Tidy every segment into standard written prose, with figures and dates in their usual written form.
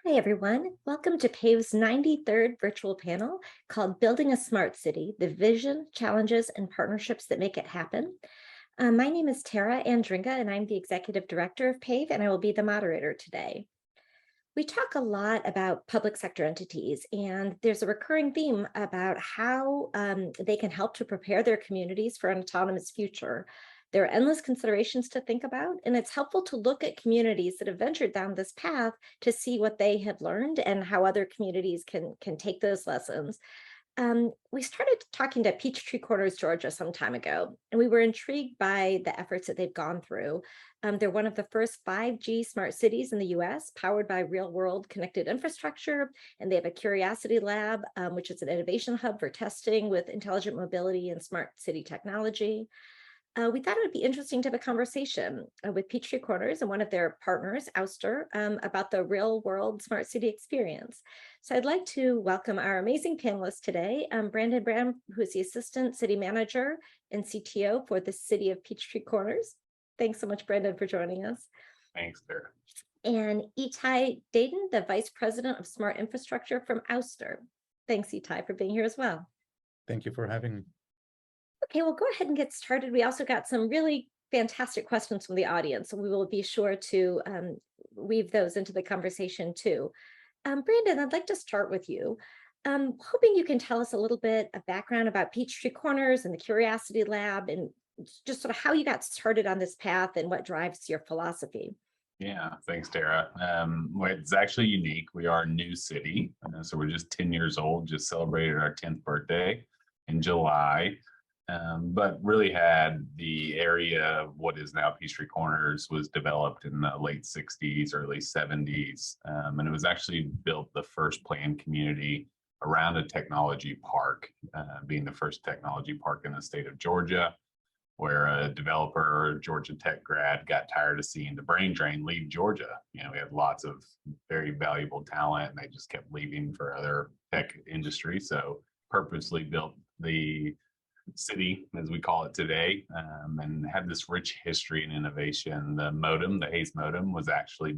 Hi, everyone. Welcome to PAVE's 93rd virtual panel called Building a Smart City, the Vision, Challenges, and Partnerships that Make It Happen. My name is Tara Andringa, and I'm the Executive Director of PAVE, and I will be the moderator today. We talk a lot about public sector entities, and there's a recurring theme about how they can help to prepare their communities for an autonomous future. There are endless considerations to think about, and it's helpful to look at communities that have ventured down this path to see what they have learned and how other communities can take those lessons. We started talking to Peachtree Corners, Georgia, some time ago, and we were intrigued by the efforts that they've gone through. They're one of the first 5G smart cities in the US, powered by real-world connected infrastructure, and they have a Curiosity Lab, which is an innovation hub for testing with intelligent mobility and smart city technology. We thought it would be interesting to have a conversation with Peachtree Corners and one of their partners, Ouster, about the real-world smart city experience. So I'd like to welcome our amazing panelists today, Brandon Branham, who is the Assistant City Manager and CTO for the City of Peachtree Corners. Thanks so much, Brandon, for joining us. Thanks, Sarah. And Itai Dadon, the Vice President of Smart Infrastructure from Ouster. Thanks, Itai, for being here as well. Thank you for having me. Okay, well, go ahead and get started. We also got some really fantastic questions from the audience, so we will be sure to weave those into the conversation too. Brandon, I'd like to start with you. Hoping you can tell us a little bit of background about Peachtree Corners and the Curiosity Lab and just sort of how you got started on this path and what drives your philosophy. Yeah, thanks, Tara. Well, it's actually unique. We are a new city, so we're just 10 years old, just celebrated our 10th birthday in July. But really had the area of what is now Peachtree Corners was developed in the late 60s, early 70s. And it was actually built the first planned community around a technology park, being the first technology park in the state of Georgia, where a developer, Georgia Tech grad, got tired of seeing the brain drain leave Georgia. You know, we had lots of very valuable talent, and they just kept leaving for other tech industry. So purposely built the city, as we call it today, and had this rich history and innovation. The modem, the Hayes modem, was actually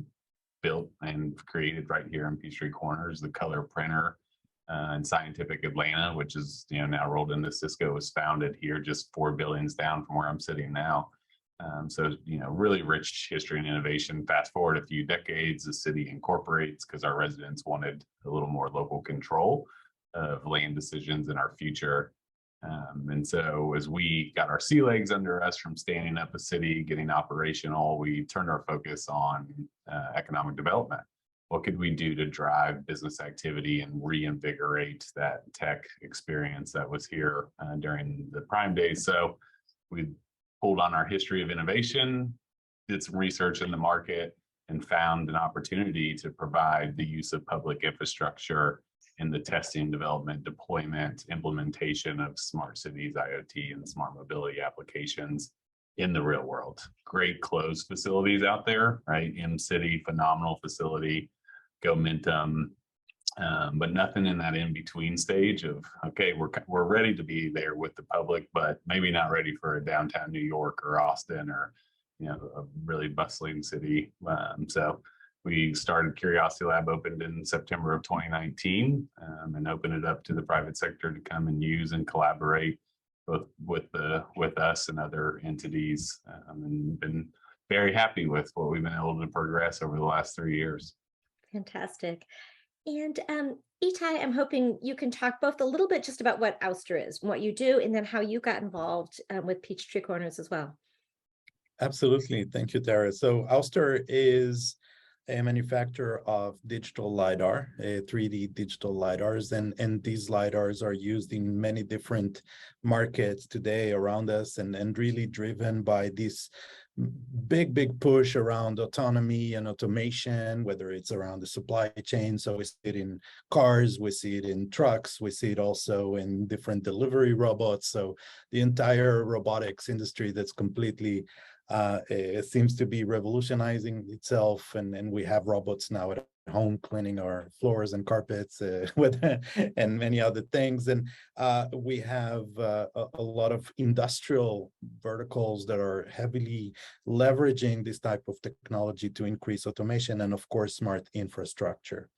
built and created right here in Peachtree Corners. The color printer in Scientific Atlanta, which is now rolled into Cisco, was founded here just 4 buildings down from where I'm sitting now. So really rich history and innovation. Fast forward a few decades, the city incorporates because our residents wanted a little more local control of land decisions in our future. And so as we got our sea legs under us from standing up a city, getting operational, we turned our focus on economic development. What could we do to drive business activity and reinvigorate that tech experience that was here during the prime days? So we pulled on our history of innovation, did some research in the market, and found an opportunity to provide the use of public infrastructure in the testing, development, deployment, implementation of smart cities, IoT, and smart mobility applications in the real world. Great closed facilities out there, right? M-City, phenomenal facility, Gomentum, but nothing in that in-between stage of, okay, we're ready to be there with the public, but maybe not ready for a downtown New York or Austin or a really bustling city. So we started Curiosity Lab, opened in September of 2019, and opened it up to the private sector to come and use and collaborate both with us and other entities, and been very happy with what we've been able to progress over the last 3 years. Fantastic. And Itai, I'm hoping you can talk both a little bit just about what Ouster is, what you do, and then how you got involved with Peachtree Corners as well. Absolutely. Thank you, Tara. So Ouster is a manufacturer of digital LiDAR, 3D digital LiDARs, and these LiDARs are used in many different markets today around us, and really driven by this big push around autonomy and automation, whether it's around the supply chain. So we see it in cars, we see it in trucks, we see it also in different delivery robots. So the entire robotics industry that's completely it seems to be revolutionizing itself, and we have robots now at home cleaning our floors and carpets and many other things. And we have a lot of industrial verticals that are heavily leveraging this type of technology to increase automation and, of course, smart infrastructure.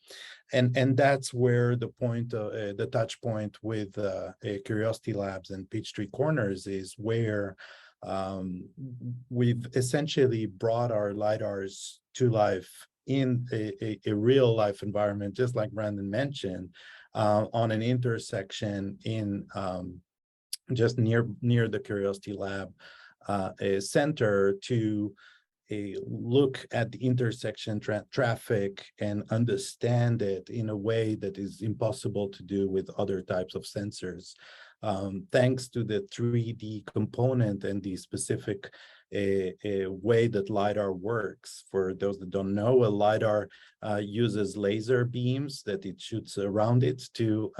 And that's where the point, the touch point with Curiosity Labs and Peachtree Corners is, where we've essentially brought our LiDARs to life in a real life environment, just like Brandon mentioned, on an intersection in just near the Curiosity Lab center, to look at the intersection traffic and understand it in a way that is impossible to do with other types of sensors. Thanks to the 3D component and the specific way that LiDAR works. For those that don't know, a LiDAR uses laser beams that it shoots around it to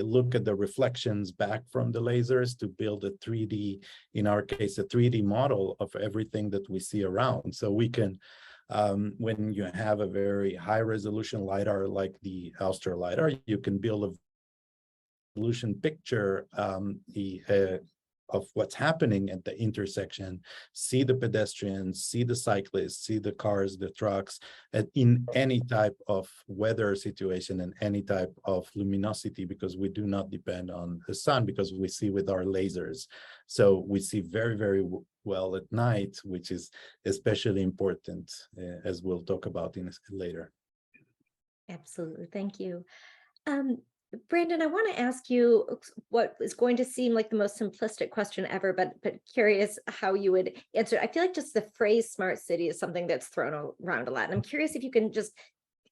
look at the reflections back from the lasers to build a 3D, in our case, a 3D model of everything that we see around. So we can, when you have a very high resolution LiDAR like the Ouster LiDAR, you can build a resolution picture of what's happening at the intersection, see the pedestrians, see the cyclists, see the cars, the trucks, in any type of weather situation and any type of luminosity, because we do not depend on the sun, because we see with our lasers. So we see very, very well at night, which is especially important, as we'll talk about later. Absolutely. Thank you. Brandon, I want to ask you what is going to seem like the most simplistic question ever, but curious how you would answer it. I feel like just the phrase smart city is something that's thrown around a lot. And I'm curious if you can just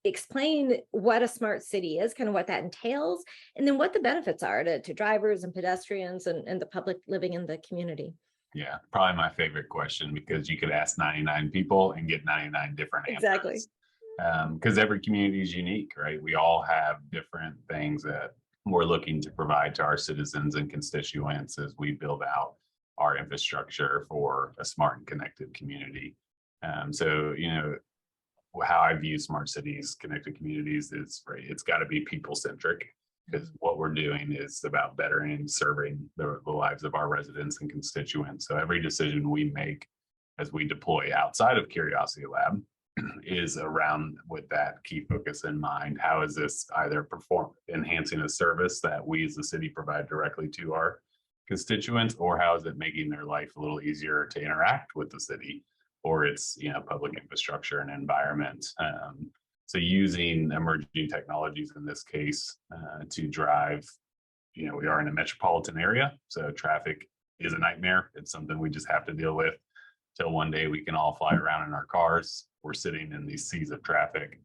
explain what a smart city is, kind of what that entails, and then what the benefits are to drivers and pedestrians and the public living in the community. Yeah, probably my favorite question, because you could ask 99 people and get 99 different answers. Exactly. Because every community is unique, right? We all have different things that we're looking to provide to our citizens and constituents as we build out our infrastructure for a smart and connected community. So, you know, how I view smart cities, connected communities is, right, it's got to be people-centric, because what we're doing is about bettering and serving the lives of our residents and constituents. So every decision we make as we deploy outside of Curiosity Lab is around with that key focus in mind. How is this either enhancing a service that we as the city provide directly to our constituents, or how is it making their life a little easier to interact with the city or its, you know, public infrastructure and environment? So using emerging technologies in this case to drive, you know, we are in a metropolitan area, so traffic is a nightmare. It's something we just have to deal with till one day we can all fly around in our cars. We're sitting in these seas of traffic.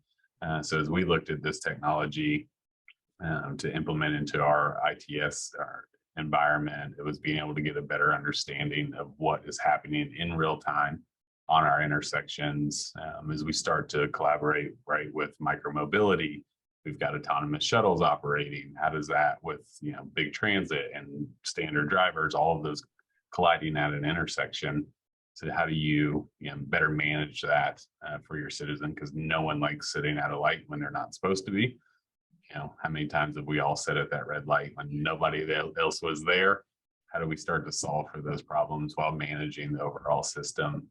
So as we looked at this technology to implement into our ITS, our environment, it was being able to get a better understanding of what is happening in real time on our intersections. As we start to collaborate, right, with micromobility, we've got autonomous shuttles operating. How does that with, you know, big transit and standard drivers, all of those colliding at an intersection? So how do you, better manage that for your citizen? Because no one likes sitting at a light when they're not supposed to be. You know, how many times have we all sat at that red light when nobody else was there? How do we start to solve for those problems while managing the overall system?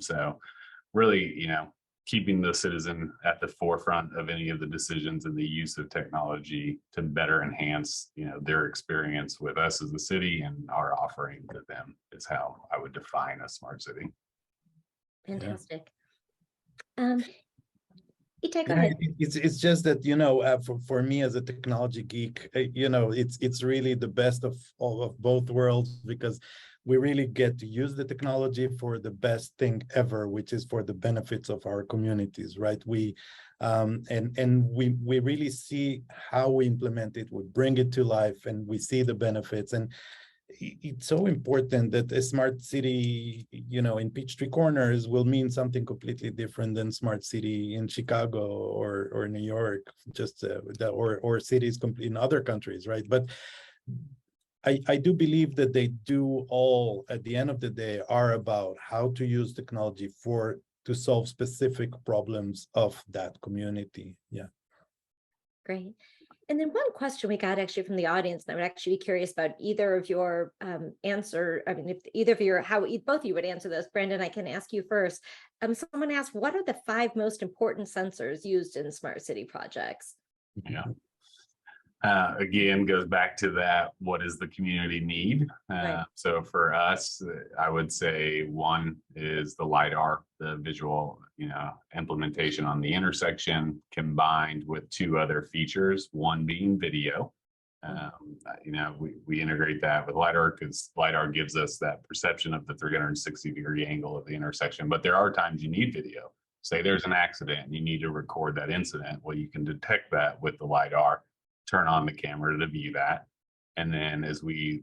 So really, you know, keeping the citizen at the forefront of any of the decisions and the use of technology to better enhance, you know, their experience with us as a city and our offering to them is how I would define a smart city. Fantastic. Itai, go ahead. It's just that, you know, for me as a technology geek, you know, it's really the best of all of both worlds, because we really get to use the technology for the best thing ever, which is for the benefits of our communities, right? We really see how we implement it, we bring it to life, and we see the benefits. And it's so important that a smart city, you know, in Peachtree Corners will mean something completely different than smart city in Chicago or New York, just or cities in other countries, right? But I do believe that they do all, at the end of the day, are about how to use technology for to solve specific problems of that community. Yeah. Great. And then one question we got actually from the audience, and I would actually be curious about either of your answer. I mean, if either of your, both of you would answer this. Brandon, I can ask you first. Someone asked, what are the 5 most important sensors used in smart city projects? Yeah. Again, goes back to that, what does the community need? Right. So for us, I would say one is the LiDAR, the visual, implementation on the intersection, combined with 2 other features, one being video. We integrate that with LiDAR because LiDAR gives us that perception of the 360-degree angle of the intersection. But there are times you need video. Say there's an accident, you need to record that incident. Well, you can detect that with the LiDAR, turn on the camera to view that. And then as we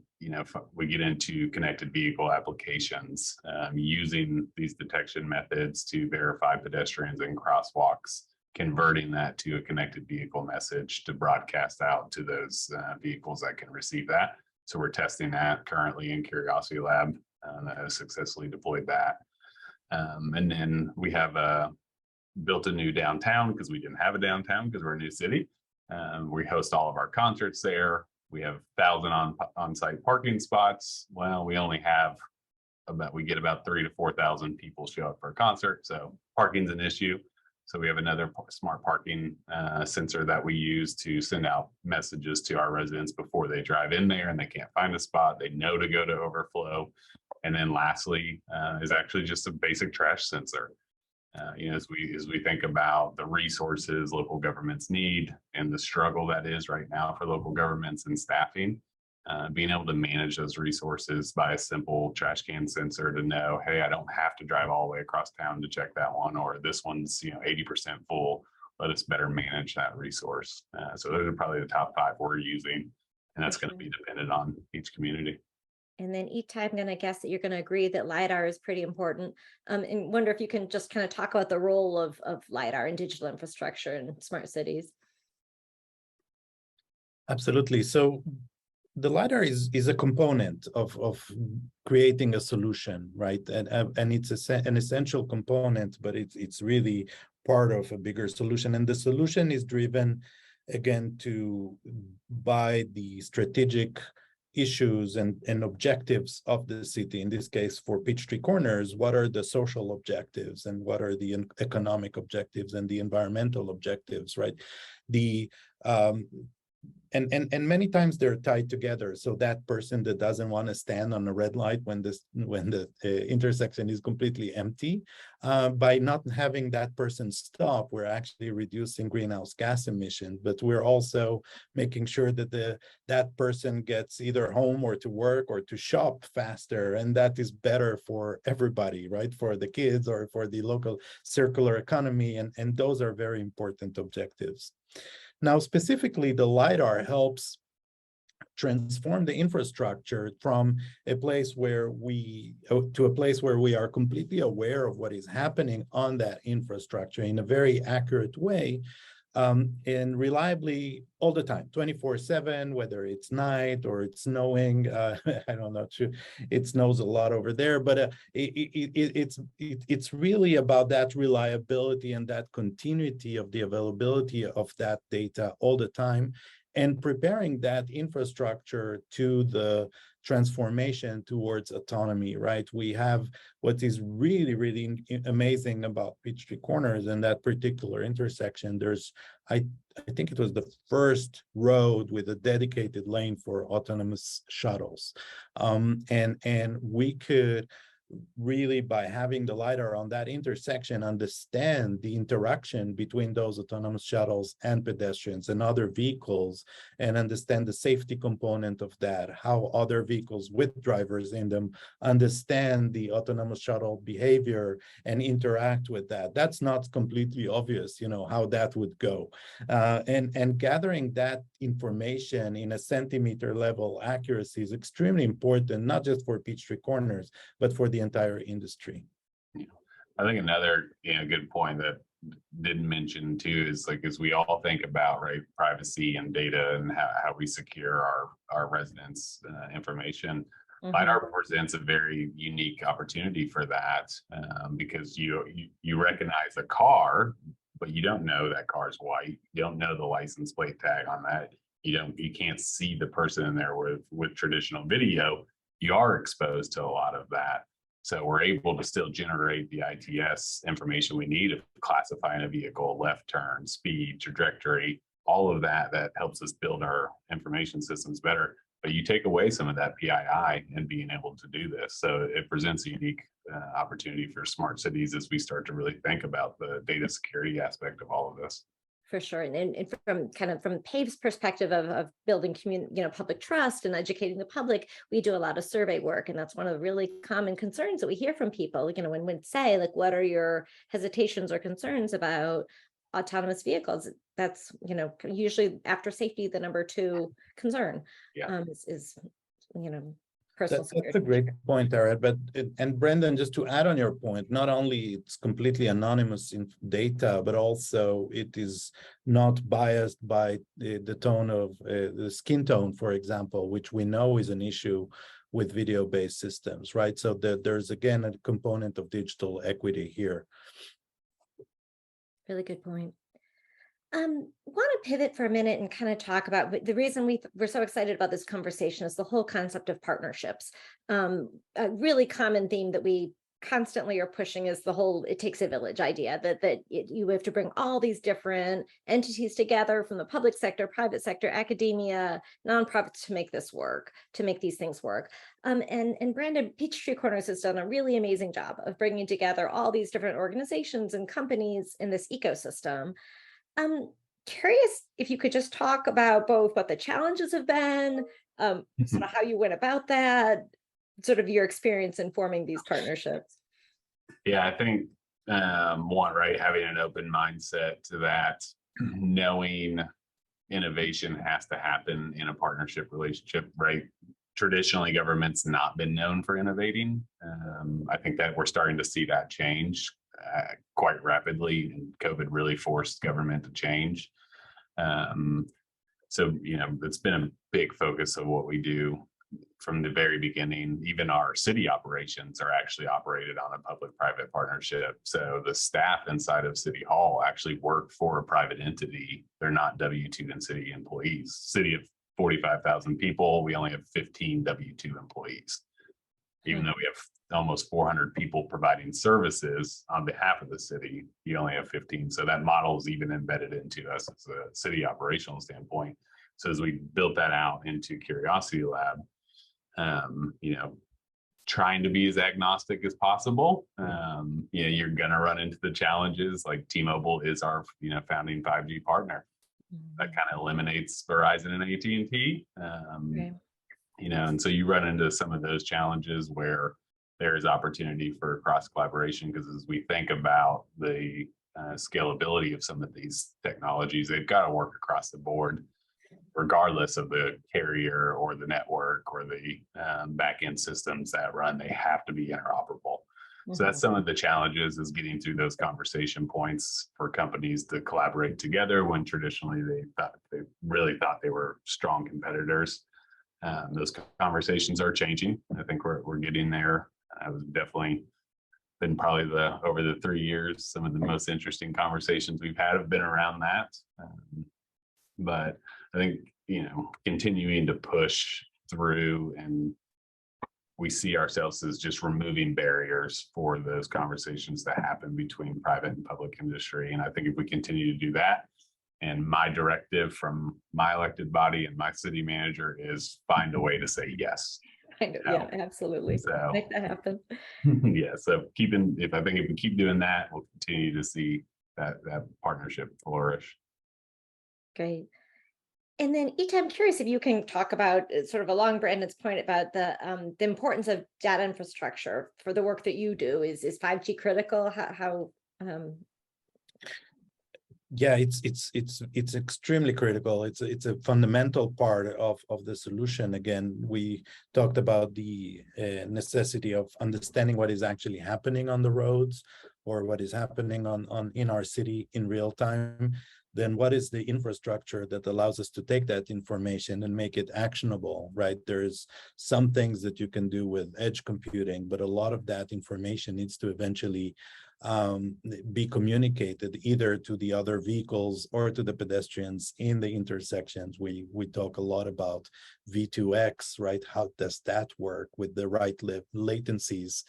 get into connected vehicle applications, using these detection methods to verify pedestrians and crosswalks, converting that to a connected vehicle message to broadcast out to those vehicles that can receive that. So we're testing that currently in Curiosity Lab that has successfully deployed that. And then we have built a new downtown because we didn't have a downtown because we're a new city. We host all of our concerts there. We have 1,000 on-site parking spots. Well, we only have we get about 3,000 to 4,000 people show up for a concert. So parking's an issue. So we have another smart parking sensor that we use to send out messages to our residents before they drive in there and they can't find a spot. They know to go to overflow. And then lastly is actually just a basic trash sensor. As we think about the resources local governments need and the struggle that is right now for local governments and staffing, being able to manage those resources by a simple trash can sensor to know, hey, I don't have to drive all the way across town to check that one, or this one's 80% full. Let us better manage that resource. So those are probably the top 5 we're using, and that's going to be dependent on each community. And then Itai, I'm going to guess that you're going to agree that LiDAR is pretty important. And wonder if you can just kind of talk about the role of LiDAR in digital infrastructure in smart cities. Absolutely. So the LiDAR is a component of creating a solution, right? And it's an essential component, but it's really part of a bigger solution. And the solution is driven, again, by the strategic issues and objectives of the city. In this case, for Peachtree Corners, what are the social objectives and what are the economic objectives and the environmental objectives, right? And many times they're tied together. So that person that doesn't want to stand on a red light when the intersection is completely empty, by not having that person stop, we're actually reducing greenhouse gas emissions, but we're also making sure that that person gets either home or to work or to shop faster. And that is better for everybody, right? For the kids or for the local circular economy. And those are very important objectives. Now, specifically, the LiDAR helps transform the infrastructure from a place where we are completely aware of what is happening on that infrastructure in a very accurate way, and reliably all the time, 24/7, whether it's night or it's snowing. I don't know, it snows a lot over there, but it's really about that reliability and that continuity of the availability of that data all the time, and preparing that infrastructure to the transformation towards autonomy, right? We have what is really, really amazing about Peachtree Corners and that particular intersection. I think it was the first road with a dedicated lane for autonomous shuttles. And we could really, by having the LiDAR on that intersection, understand the interaction between those autonomous shuttles and pedestrians and other vehicles, and understand the safety component of that, how other vehicles with drivers in them understand the autonomous shuttle behavior and interact with that. That's not completely obvious, how that would go. And gathering that information in a centimeter level accuracy is extremely important, not just for Peachtree Corners, but for the entire industry. Yeah. I think another good point that didn't mention too is, like, as we all think about, right, privacy and data and how we secure our residents' information, LiDAR presents a very unique opportunity for that, because you recognize a car, but you don't know that car's white. You don't know the license plate tag on that. You can't see the person in there. With traditional video, you are exposed to a lot of that. So we're able to still generate the ITS information we need of classifying a vehicle, left turn, speed, trajectory, all of that helps us build our information systems better. But you take away some of that PII and being able to do this. So it presents a unique opportunity for smart cities as we start to really think about the data security aspect of all of this. For sure. And from PAVE's perspective of building public trust and educating the public, we do a lot of survey work. And that's one of the really common concerns that we hear from people, when we say, like, what are your hesitations or concerns about autonomous vehicles? That's, usually after safety, the number 2 concern is personal security. That's a great point, Tara. And Brandon, just to add on your point, not only it's completely anonymous in data, but also it is not biased by the tone of the skin tone, for example, which we know is an issue with video-based systems, right? So there's again a component of digital equity here. Really good point. Want to pivot for a minute and kind of talk about the reason we're so excited about this conversation is the whole concept of partnerships. A really common theme that we constantly are pushing is the whole "it takes a village" idea, that you have to bring all these different entities together from the public sector, private sector, academia, nonprofits to make this work, to make these things work. And Brandon, Peachtree Corners has done a really amazing job of bringing together all these different organizations and companies in this ecosystem. I'm curious if you could just talk about both what the challenges have been, sort of how you went about that, sort of your experience in forming these partnerships. Yeah, I think one, right, having an open mindset to that, knowing innovation has to happen in a partnership relationship, right? Traditionally, government's not been known for innovating. I think that we're starting to see that change quite rapidly, and COVID really forced government to change. So, it's been a big focus of what we do from the very beginning. Even our city operations are actually operated on a public-private partnership. So the staff inside of City Hall actually work for a private entity. They're not W-2 and city employees. City of 45,000 people, we only have 15 W-2 employees. Even though we have almost 400 people providing services on behalf of the city, you only have 15. So that model is even embedded into us as a city operational standpoint. So as we built that out into Curiosity Lab, trying to be as agnostic as possible. You're going to run into the challenges, like T-Mobile is our founding 5G partner. That kind of eliminates Verizon and AT&T. Okay. And so you run into some of those challenges where there is opportunity for cross collaboration, because as we think about the scalability of some of these technologies, they've got to work across the board, regardless of the carrier or the network or the back-end systems that run. They have to be interoperable. So that's some of the challenges, is getting through those conversation points for companies to collaborate together when traditionally they really thought they were strong competitors. Those conversations are changing. I think we're getting there. I was definitely been probably over the 3 years, some of the most interesting conversations we've had have been around that. But I think, continuing to push through, and we see ourselves as just removing barriers for those conversations that happen between private and public industry. And I think if we continue to do that, and my directive from my elected body and my city manager is find a way to say yes. Yeah, absolutely. So, make that happen. Yeah. So if we keep doing that, we'll continue to see that partnership flourish. Great. And then, Itai, I'm curious if you can talk about, sort of along Brandon's point about the importance of data infrastructure for the work that you do. Is 5G critical? How Yeah, it's extremely critical. It's a fundamental part of the solution. Again, we talked about the necessity of understanding what is actually happening on the roads, or what is happening in our city in real time. then what is the infrastructure that allows us to take that information and make it actionable, right? There's some things that you can do with edge computing, but a lot of that information needs to eventually be communicated either to the other vehicles or to the pedestrians in the intersections. We talk a lot about V2X, right? How does that work with the right latencies?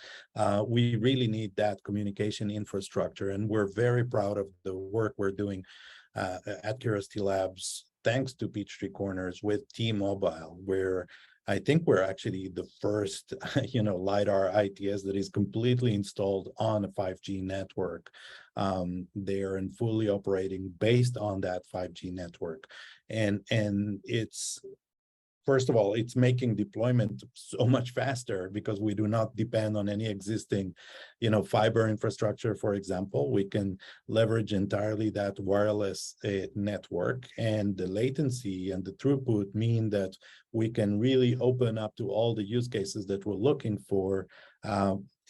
We really need that communication infrastructure, and we're very proud of the work we're doing at Curiosity Labs, thanks to Peachtree Corners with T-Mobile, where I think we're actually the first, LiDAR ITS that is completely installed on a 5G network. They are in fully operating based on that 5G network. And it's, first of all, it's making deployment so much faster because we do not depend on any existing, fiber infrastructure, for example. We can leverage entirely that wireless network, and the latency and the throughput mean that we can really open up to all the use cases that we're looking for,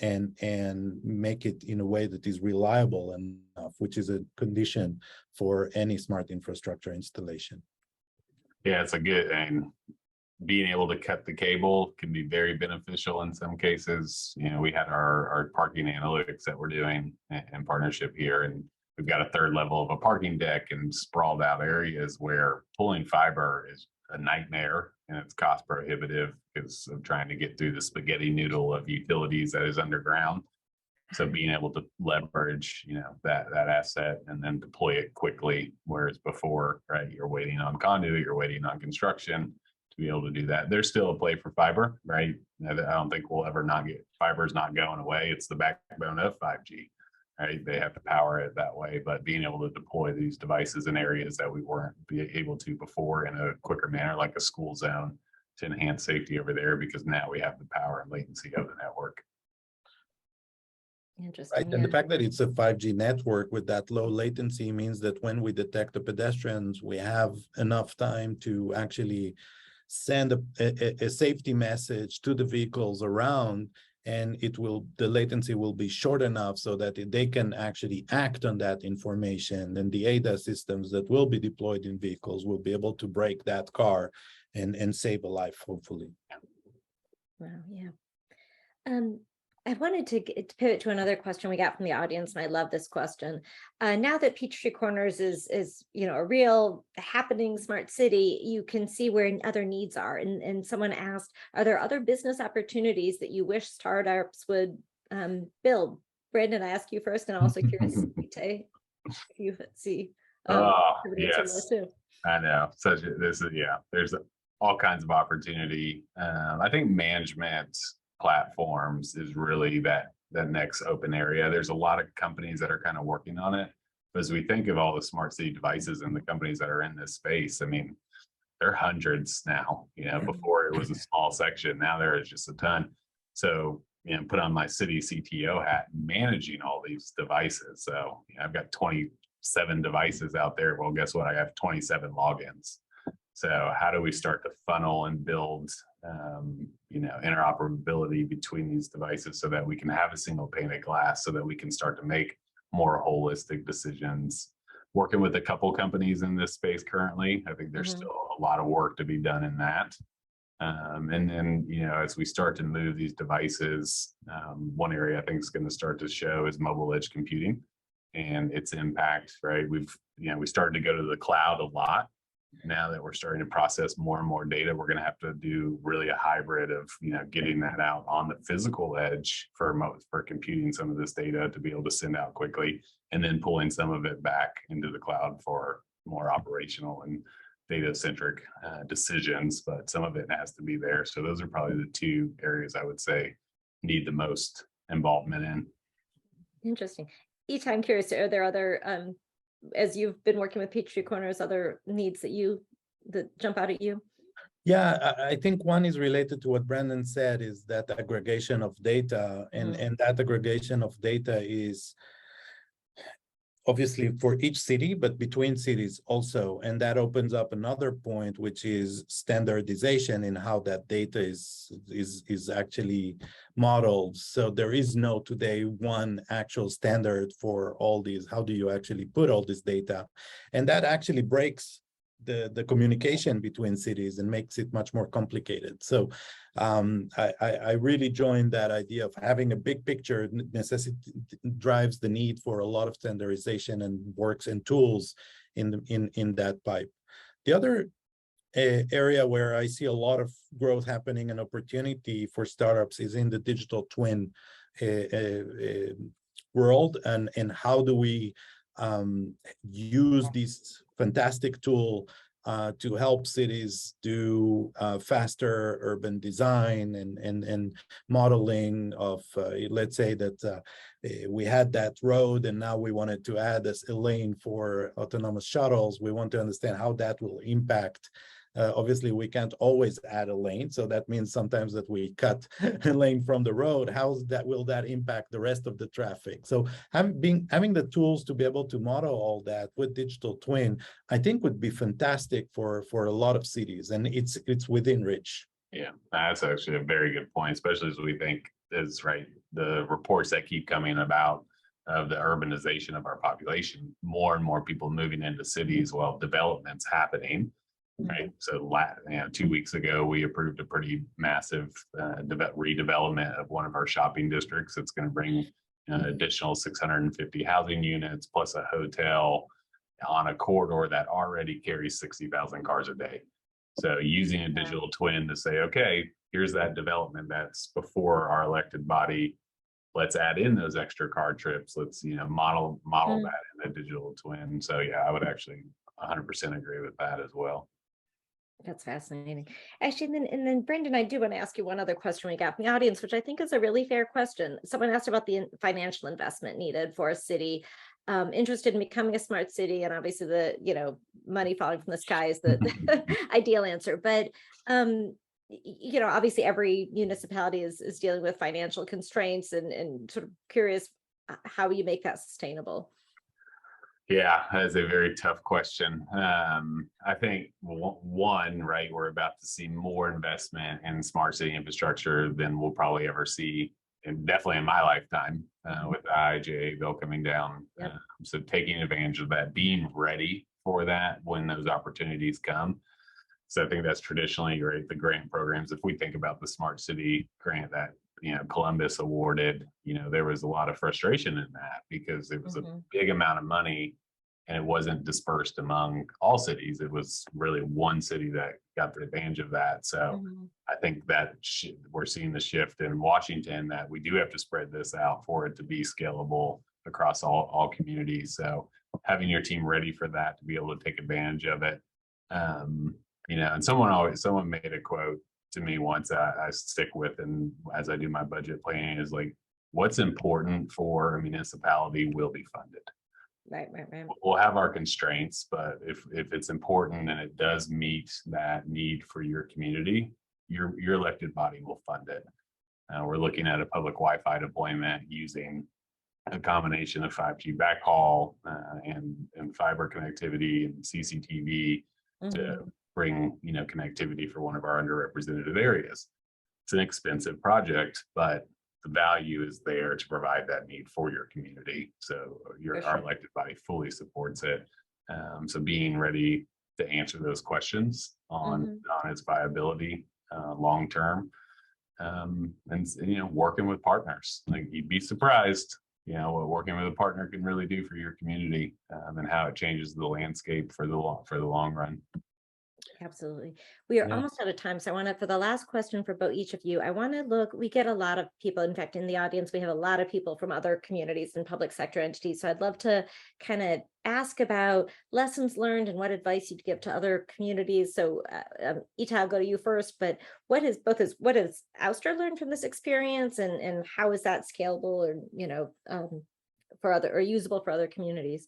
and make it in a way that is reliable enough, which is a condition for any smart infrastructure installation. Yeah, it's a good, and being able to cut the cable can be very beneficial in some cases. We had our parking analytics that we're doing in partnership here, and we've got a third level of a parking deck and sprawled out areas where pulling fiber is a nightmare, and it's cost prohibitive because of trying to get through the spaghetti noodle of utilities that is underground. So being able to leverage, that asset and then deploy it quickly, whereas before, right, you're waiting on conduit, you're waiting on construction to be able to do that. There's still a play for fiber, right? I don't think we'll ever not get, fiber's not going away. It's the backbone of 5G, right? They have to power it that way, but being able to deploy these devices in areas that we weren't able to before in a quicker manner, like a school zone, to enhance safety over there, because now we have the power and latency of the network. Interesting. Right. And the fact that it's a 5G network with that low latency means that when we detect the pedestrians, we have enough time to actually send a safety message to the vehicles around, and the latency will be short enough so that they can actually act on that information, and the ADAS systems that will be deployed in vehicles will be able to brake that car and save a life, hopefully. Wow, yeah. I wanted to pivot to another question we got from the audience, and I love this question. Now that Peachtree Corners is a real happening smart city, you can see where other needs are. And someone asked, are there other business opportunities that you wish startups would build? Brandon, I ask you first, and also curious, Itai, if you see. Yes, I know. There's all kinds of opportunity. I think management platforms is really that next open area. There's a lot of companies that are kind of working on it, but as we think of all the smart city devices and the companies that are in this space, I mean, there are hundreds now. Before it was a small section, now there is just a ton. So put on my city CTO hat, managing all these devices. So I've got 27 devices out there. Well, guess what? I have 27 logins. So how do we start to funnel and build interoperability between these devices so that we can have a single pane of glass, so that we can start to make more holistic decisions? Working with a couple companies in this space currently, I think there's still a lot of work to be done in that. And then, as we start to move these devices, one area I think is going to start to show is mobile edge computing and its impact, right? We started to go to the cloud a lot. Now that we're starting to process more and more data, we're going to have to do really a hybrid of, getting that out on the physical edge for computing some of this data to be able to send out quickly, and then pulling some of it back into the cloud for more operational and data-centric decisions, but some of it has to be there. So those are probably the two areas I would say need the most involvement in. Interesting. Itai, I'm curious, are there other as you've been working with Peachtree Corners, other needs that jump out at you? Yeah, I think one is related to what Brandon said, is that aggregation of data, and that aggregation of data is obviously for each city, but between cities also. And that opens up another point, which is standardization in how that data is actually modeled. So there is no today one actual standard for all these. How do you actually put all this data? And that actually breaks the communication between cities and makes it much more complicated. So I really joined that idea of having a big picture. Necessity drives the need for a lot of standardization and works and tools in that pipe. The other area where I see a lot of growth happening and opportunity for startups is in the digital twin world, and how do we use this fantastic tool to help cities do faster urban design and modeling of, let's say that we had that road and now we wanted to add a lane for autonomous shuttles. We want to understand how that will impact. Obviously, we can't always add a lane, so that means sometimes that we cut a lane from the road. Will that impact the rest of the traffic? So having the tools to be able to model all that with digital twin, I think would be fantastic for a lot of cities, and it's within reach. Yeah, that's actually a very good point, especially as we think is right. The reports that keep coming about of the urbanization of our population, more and more people moving into cities while development's happening. Right. So 2 weeks ago, we approved a pretty massive redevelopment of one of our shopping districts. It's going to bring an additional 650 housing units plus a hotel on a corridor that already carries 60,000 cars a day. So using a digital twin to say, okay, here's that development that's before our elected body. Let's add in those extra car trips. Let's model that in a digital twin. So yeah, I would actually 100% agree with that as well. That's fascinating. Actually, and then Brandon, I do want to ask you one other question we got from the audience, which I think is a really fair question. Someone asked about the financial investment needed for a city interested in becoming a smart city, and obviously the money falling from the sky is the ideal answer. But obviously every municipality is dealing with financial constraints, and sort of curious how you make that sustainable. Yeah, that's a very tough question. I think one, right, we're about to see more investment in smart city infrastructure than we'll probably ever see, and definitely in my lifetime, with the IIJA bill coming down. Yep. So taking advantage of that, being ready for that when those opportunities come. So I think that's traditionally, right, the grant programs. If we think about the smart city grant that Columbus awarded, there was a lot of frustration in that because it was a big amount of money and it wasn't dispersed among all cities. It was really one city that got the advantage of that. So I think that we're seeing the shift in Washington that we do have to spread this out for it to be scalable across all communities. So having your team ready for that to be able to take advantage of it. And someone made a quote to me once I stick with, and as I do my budget planning, is like, what's important for a municipality will be funded. Right. We'll have our constraints, but if it's important and it does meet that need for your community, your elected body will fund it. We're looking at a public Wi-Fi deployment using a combination of 5G backhaul and fiber connectivity and CCTV to bring connectivity for one of our underrepresented areas. It's an expensive project, but the value is there to provide that need for your community. So our elected body fully supports it. So being ready to answer those questions on its viability long term, and working with partners. Like, you'd be surprised what working with a partner can really do for your community, and how it changes the landscape for the long run. Absolutely. We are almost out of time. So I want to, for the last question for both each of you, I want to look, we get a lot of people, in fact, in the audience, we have a lot of people from other communities and public sector entities. So I'd love to kind of ask about lessons learned and what advice you'd give to other communities. So Itai, I'll go to you first, but what has Ouster learned from this experience, and how is that scalable or, for other, or usable for other communities?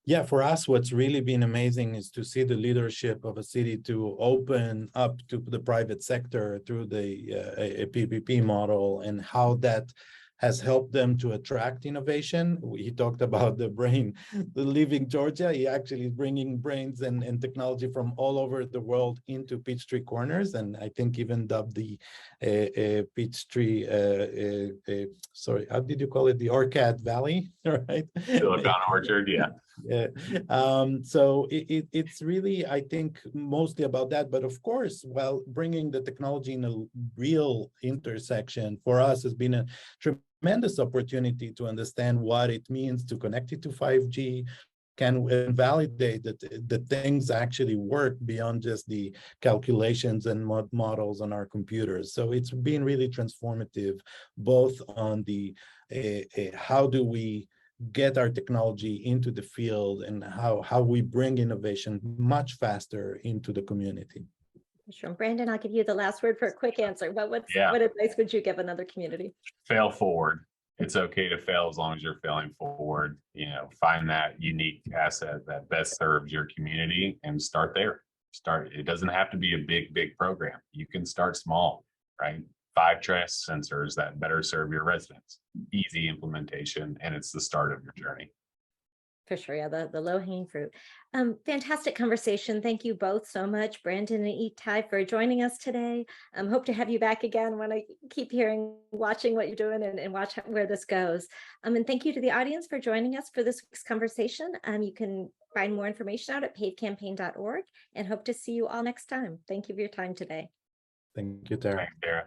Yeah, for us, what's really been amazing is to see the leadership of a city to open up to the private sector through the a PPP model, and how that has helped them to attract innovation. He talked about the brain leaving Georgia. He actually is bringing brains and technology from all over the world into Peachtree Corners, and I think even dubbed the Peachtree, sorry, how did you call it? The Orchid Valley, right? Silicon Orchard, yeah. Yeah. So it's really, I think, mostly about that. But of course, while bringing the technology in a real intersection for us has been a tremendous opportunity to understand what it means to connect it to 5G, can validate that the things actually work beyond just the calculations and models on our computers. So it's been really transformative, both on the how do we get our technology into the field and how we bring innovation much faster into the community. Sure. Brandon, I'll give you the last word for a quick answer. What advice would you give another community? Fail forward. It's okay to fail as long as you're failing forward. You know, find that unique asset that best serves your community and start there. It doesn't have to be a big program. You can start small, right? 5 trash sensors that better serve your residents. Easy implementation, and it's the start of your journey. For sure, yeah, the low-hanging fruit. Fantastic conversation. Thank you both so much, Brandon and Itai, for joining us today. Hope to have you back again when I keep watching what you're doing and watch where this goes. And thank you to the audience for joining us for this week's conversation. You can find more information out at pavecampaign.org and hope to see you all next time. Thank you for your time today. Thank you, Tara. Thanks, Tara.